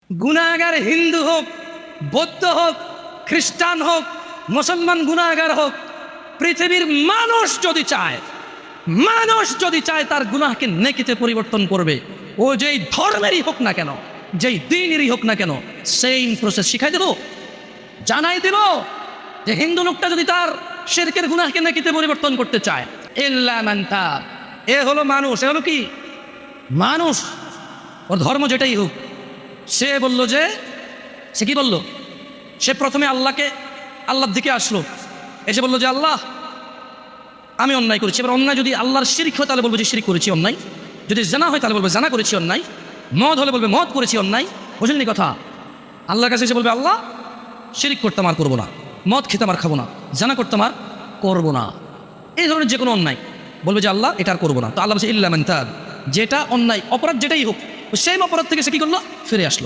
গুনাহগার হিন্দু হোক, বৌদ্ধ হোক, খ্রিস্টান হোক, মুসলমান গুনাহগার হোক, পৃথিবীর মানুষ যদি চায় তার গুনাহকে নেকিতে পরিবর্তন করবে। ও যেই ধর্মেরই হোক না কেন, যেই দিনেরই হোক না কেন, সেম প্রসেস শিখাই দেব, জানাই দেব যে হিন্দু লোকটা যদি তার শিরকের গুনাহকে নেকিতে পরিবর্তন করতে চায়, ইল্লা মান তাব, এ হলো মানুষ, এ হলো কি মানুষ, ওর ধর্ম যেটাই হোক। সে বলল যে সে কি বলল, সে প্রথমে আল্লাহর দিকে আসলো, এসে বলল যে আল্লাহ আমি অন্যায় করেছি। এবার অন্যায় যদি আল্লাহর শিরক হয় তাহলে বলবো যে শিরক করেছি অন্যায়, যদি জানা হয় তাহলে বলবো জানা করেছি অন্যায়, মদ হলে বলবে মদ করেছি অন্যায়। বুঝলেন কথা? আল্লাহর কাছে এসে বলবে আল্লাহ শিরক করতাম আর করবো না, মদ খেতাম আর খাবো না, জানা করতাম আর করবো না, এই ধরনের যে কোনো অন্যায় বলবে যে আল্লাহ এটা আর করবো না। তো আল্লাহ বলছে ইল্লা মান তাব, যেটা অন্যায় অপরাধ যেটাই হোক, সেই অপরাধ থেকে সে কি করলো, ফিরে আসলো।